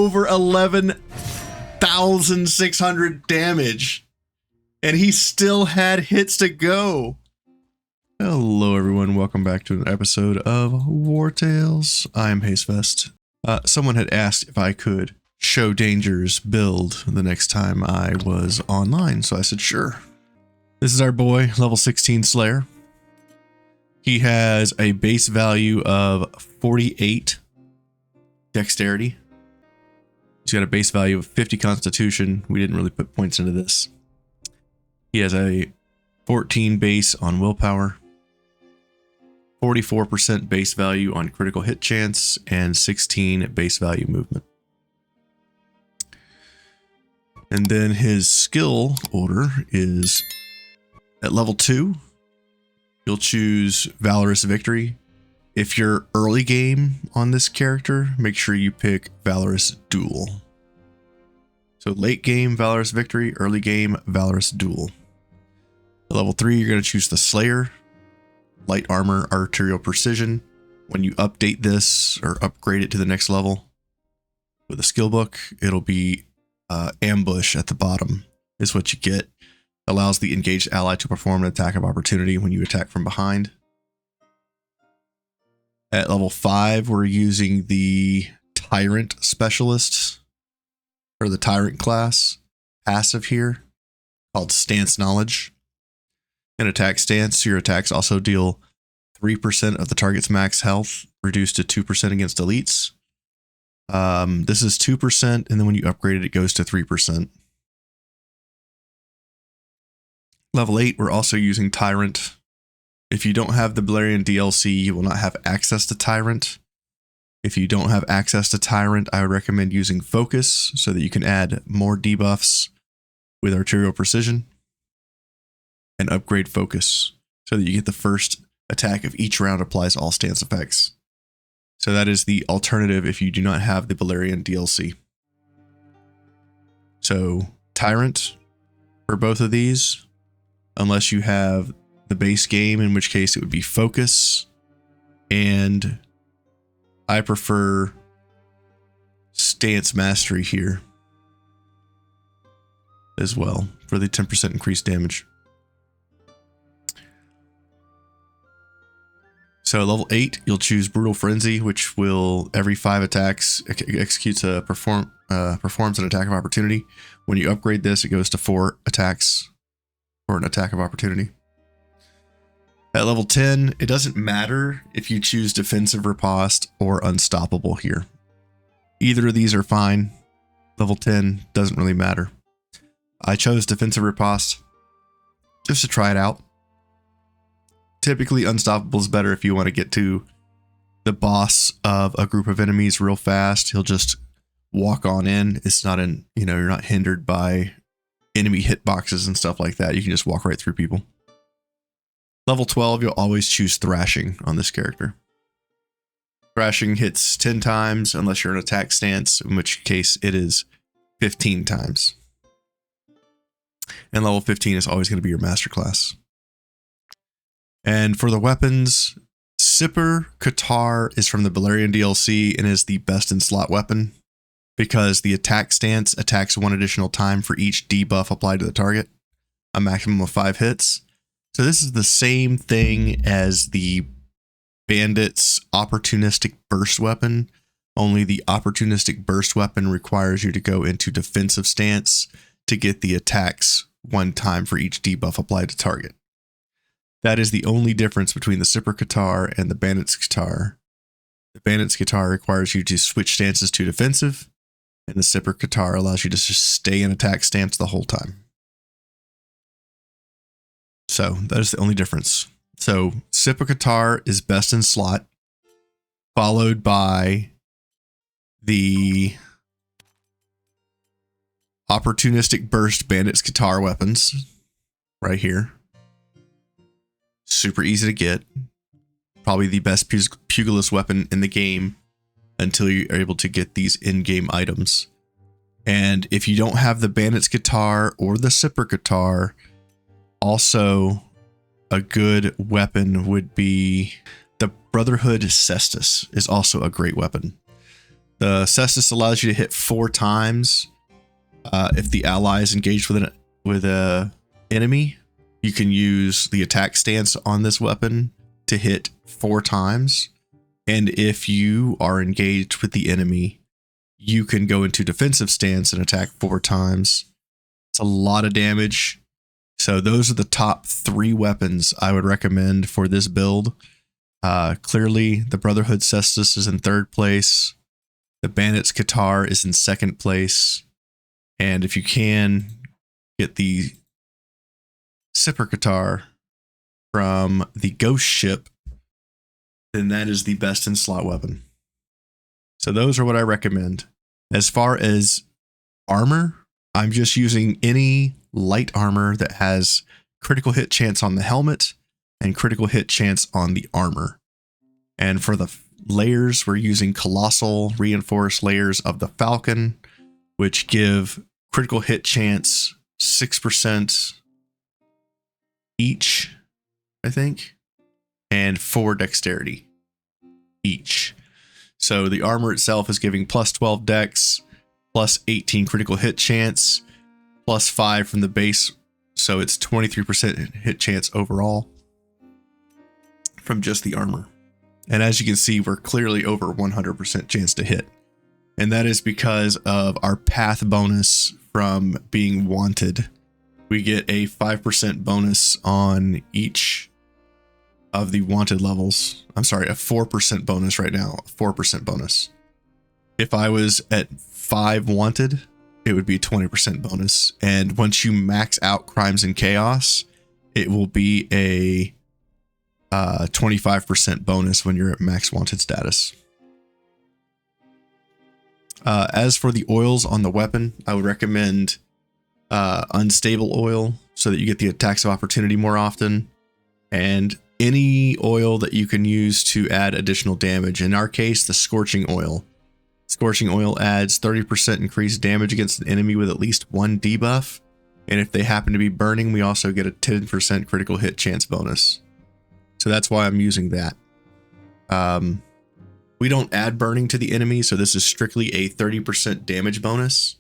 over 11,600 damage. And he still had hits to go. Hello everyone, welcome back to an episode of Wartales. I am Hastefest. Someone had asked if I could show Danger's build the next time I was online, so I said sure. This is our boy, level 16 Slayer. He has a base value of 48 dexterity. He's got a base value of 50 constitution. We didn't really put points into this. He has a 14 base on willpower, 44% base value on critical hit chance, and 16 base value movement. And then his skill order is at level 2, you'll choose Valorous Victory. If you're early game on this character, make sure you pick Valorous Duel. So late game, Valorous Victory, early game, Valorous Duel. At level 3, you're going to choose the Slayer, Light Armor, Arterial Precision. When you update this or upgrade it to the next level with a skill book, it'll be Ambush at the bottom is what you get. Allows the engaged ally to perform an attack of opportunity when you attack from behind. At level 5, we're using the Tyrant Specialist, or the Tyrant class passive here, called Stance Knowledge. In attack stance, your attacks also deal 3% of the target's max health, reduced to 2% against elites. This is 2%, and then when you upgrade it, it goes to 3%. Level 8, we're also using Tyrant. If you don't have the Belerion DLC, you will not have access to Tyrant. If you don't have access to Tyrant, I would recommend using Focus so that you can add more debuffs with Arterial Precision. And upgrade Focus so that you get the first attack of each round applies all stance effects. So that is the alternative if you do not have the Belerion DLC. So Tyrant for both of these, unless you have the base game, in which case it would be Focus. And I prefer Stance Mastery here as well for the 10% increased damage. So level 8, you'll choose Brutal Frenzy, which will every 5 attacks executes a performs an attack of opportunity. When you upgrade this, it goes to 4 attacks for an attack of opportunity. At level 10, it doesn't matter if you choose Defensive Riposte or Unstoppable here. Either of these are fine. Level 10 doesn't really matter. I chose Defensive Riposte just to try it out. Typically, Unstoppable is better if you want to get to the boss of a group of enemies real fast. He'll just walk on in. It's not you're not hindered by enemy hitboxes and stuff like that. You can just walk right through people. Level 12, you'll always choose Thrashing on this character. Thrashing hits 10 times unless you're in attack stance, in which case it is 15 times. And level 15 is always going to be your master class. And for the weapons, Sipper Qatar is from the Belerion DLC and is the best in slot weapon because the attack stance attacks 1 additional time for each debuff applied to the target, a maximum of 5 hits. So this is the same thing as the Bandit's opportunistic burst weapon, only the opportunistic burst weapon requires you to go into defensive stance to get the attacks 1 time for each debuff applied to target. That is the only difference between the Sipper Qatar and the Bandit's Qatar. The Bandit's Qatar requires you to switch stances to defensive, and the Sipper Qatar allows you to just stay in attack stance the whole time. So that is the only difference. So Sipper Qatar is best in slot, followed by the opportunistic burst Bandit's Qatar weapons right here. Super easy to get. Probably the best Pugilist weapon in the game until you're able to get these in-game items. And if you don't have the Bandit's Qatar or the Sipper Qatar, also a good weapon would be the Brotherhood Cestus is also a great weapon. The Cestus allows you to hit 4 times. If the ally is engaged with a enemy, you can use the attack stance on this weapon to hit 4 times. And if you are engaged with the enemy, you can go into defensive stance and attack 4 times. It's a lot of damage. So those are the top 3 weapons I would recommend for this build. Clearly, the Brotherhood Cestus is in 3rd place. The Bandit's Qatar is in 2nd place. And if you can, get the Sipper Qatar from the Ghost Ship, then that is the best in slot weapon. So those are what I recommend. As far as armor, I'm just using any light armor that has critical hit chance on the helmet and critical hit chance on the armor. And for the layers, we're using Colossal reinforced layers of the Falcon, which give critical hit chance 6% each, I think, and 4 dexterity each. So the armor itself is giving plus 12 dex, plus 18 critical hit chance, plus 5 from the base. So it's 23% hit chance overall from just the armor. And as you can see, we're clearly over 100% chance to hit. And that is because of our path bonus from being wanted. We get a 5% bonus on each of the wanted levels. I'm sorry, a 4% bonus right now, a 4% bonus. If I was at 5 wanted, it would be a 20% bonus. And once you max out Crimes and Chaos, it will be a 25% bonus when you're at max wanted status. As for the oils on the weapon, I would recommend unstable oil so that you get the attacks of opportunity more often, and any oil that you can use to add additional damage. In our case, the scorching oil. Scorching oil adds 30% increased damage against an enemy with at least 1 debuff, and if they happen to be burning, we also get a 10% critical hit chance bonus. So that's why I'm using that. We don't add burning to the enemy, so this is strictly a 30% damage bonus.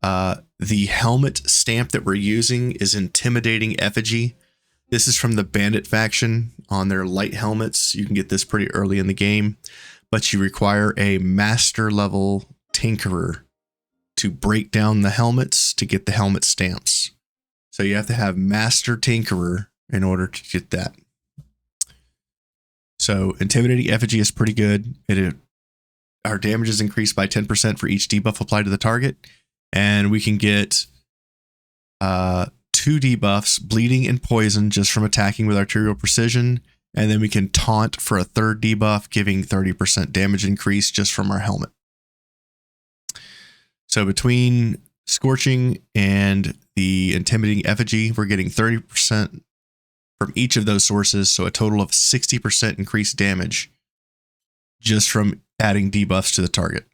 The helmet stamp that we're using is Intimidating Effigy. This is from the Bandit faction on their light helmets. You can get this pretty early in the game, but you require a master level tinkerer to break down the helmets to get the helmet stamps. So you have to have master tinkerer in order to get that. So Intimidating Effigy is pretty good. Our damage is increased by 10% for each debuff applied to the target. And we can get 2 debuffs, bleeding and poison, just from attacking with arterial precision. And then we can taunt for a 3rd debuff, giving 30% damage increase just from our helmet. So between Scorching and the Intimidating Effigy, we're getting 30% from each of those sources, so a total of 60% increased damage just from adding debuffs to the target.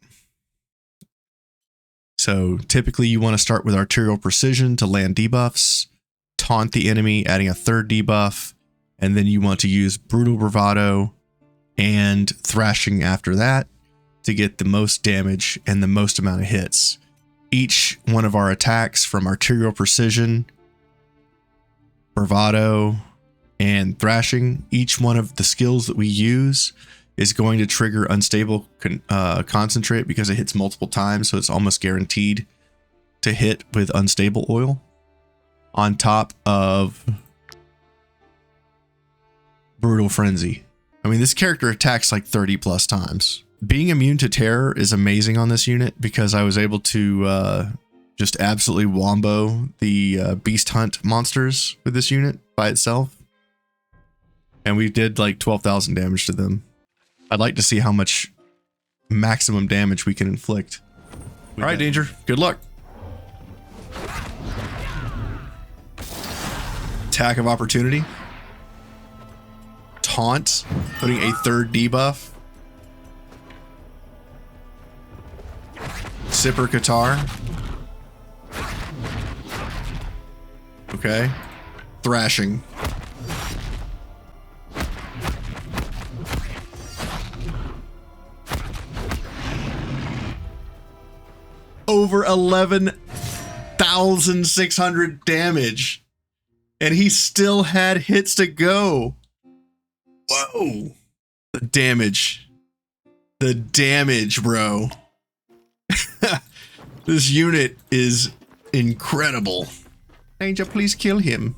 So typically you want to start with Arterial Precision to land debuffs, taunt the enemy, adding a 3rd debuff, and then you want to use Brutal Bravado and Thrashing after that to get the most damage and the most amount of hits. Each one of our attacks from Arterial Precision, Bravado, and Thrashing, each one of the skills that we use is going to trigger Unstable Concentrate because it hits multiple times, so it's almost guaranteed to hit with Unstable Oil. On top of Brutal Frenzy. I mean, this character attacks like 30 plus times. Being immune to terror is amazing on this unit because I was able to just absolutely wombo the Beast Hunt monsters with this unit by itself. And we did like 12,000 damage to them. I'd like to see how much maximum damage we can inflict. All right, Danger. Good luck. Attack of Opportunity. Taunt, putting a 3rd debuff. Sipper Qatar. Okay. Thrashing. over 11,600 damage. And he still had hits to go. Whoa. The damage. The damage, bro. This unit is incredible. Danger, please kill him.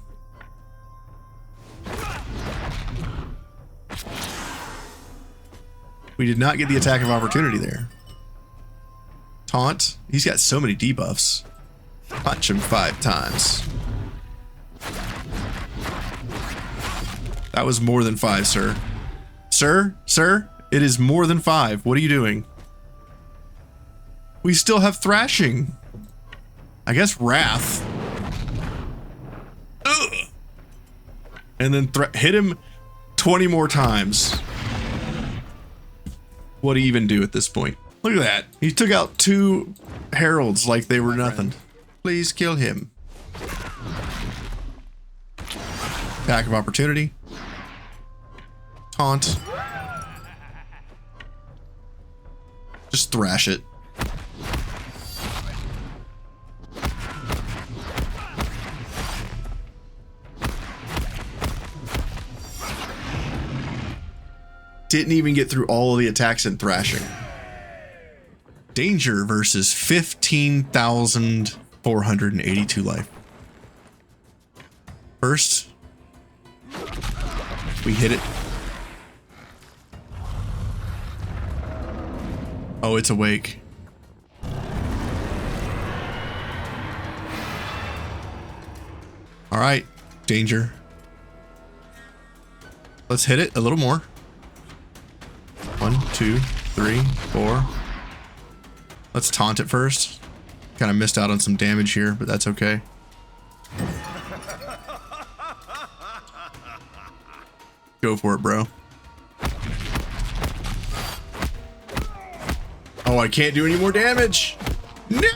We did not get the attack of opportunity there. Taunt. He's got so many debuffs. Punch him 5 times. That was more than 5, sir. Sir, it is more than 5. What are you doing? We still have thrashing. I guess wrath. Ugh. And then hit him 20 more times. What do you even do at this point? Look at that. He took out 2 heralds like they were nothing. Please kill him. Attack of opportunity. Taunt. Just thrash it. Didn't even get through all of the attacks in thrashing. Danger versus 15,482 life. First, we hit it. Oh, it's awake. All right, Danger. Let's hit it a little more. 1, 2, 3, 4. Let's taunt it first. Kind of missed out on some damage here, but that's okay. Go for it, bro. Oh, I can't do any more damage. No!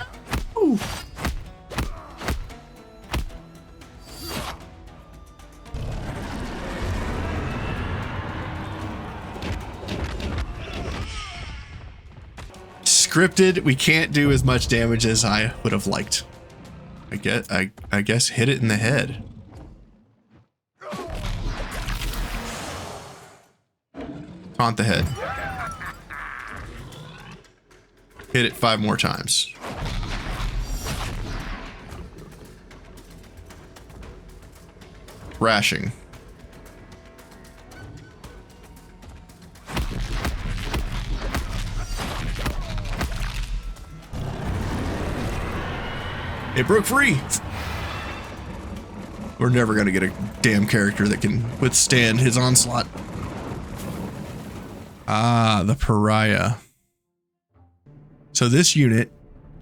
Scripted, we can't do as much damage as I would have liked. I guess hit it in the head. Taunt the head. Hit it 5 more times. Thrashing. It broke free. We're never gonna get a damn character that can withstand his onslaught. Ah, the pariah. So this unit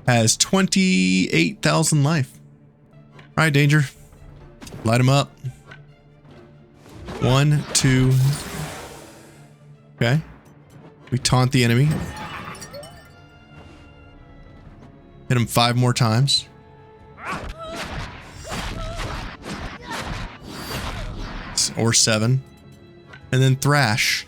has 28,000 life. All right, Danger. Light him up. 1, 2. Okay. We taunt the enemy. Hit him 5 more times. Or 7. And then thrash.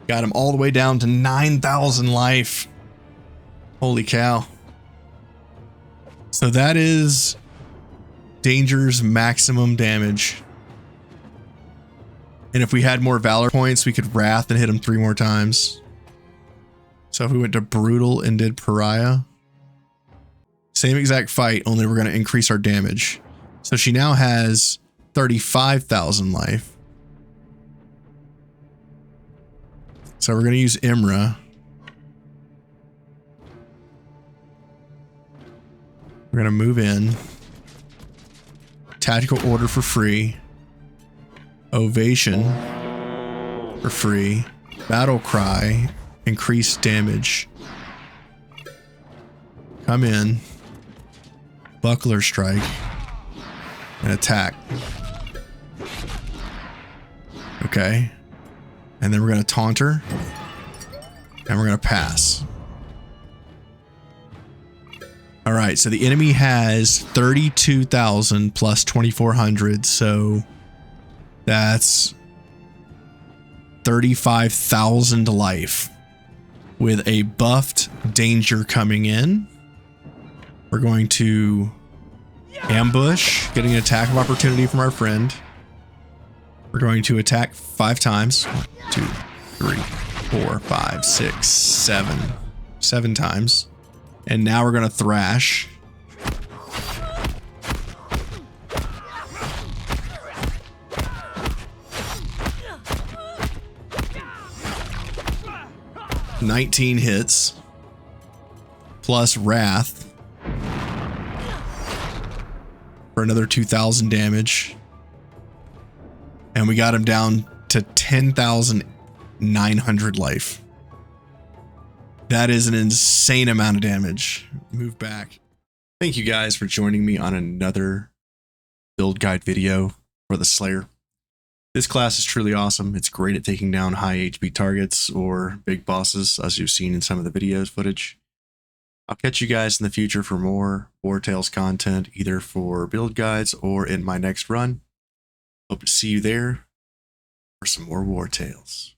Got him all the way down to 9,000 life. Holy cow. So that is Danger's maximum damage. And if we had more Valor points, we could Wrath and hit him 3 more times. So if we went to Brutal and did Pariah, same exact fight, only we're going to increase our damage. So she now has 35,000 life. So we're going to use Imra. We're going to move in. Tactical Order for free. Ovation for free. Battle Cry. Increased damage. Come in. Buckler Strike. And attack. Okay. And then we're going to taunt her. And we're going to pass. All right, so the enemy has 32,000 plus 2,400, so that's 35,000 life. With a buffed danger coming in, we're going to ambush, getting an attack of opportunity from our friend. We're going to attack 5 times. 1, 2, 3, 4, 5, 6, 7. 7 times. And now we're going to thrash. $19 hits. Plus Wrath. For another 2,000 damage. And we got him down to 10,900 life. That is an insane amount of damage. Move back. Thank you guys for joining me on another build guide video for the Slayer. This class is truly awesome. It's great at taking down high HP targets or big bosses, as you've seen in some of the videos footage. I'll catch you guys in the future for more Wartales content, either for build guides or in my next run. Hope to see you there for some more Wartales.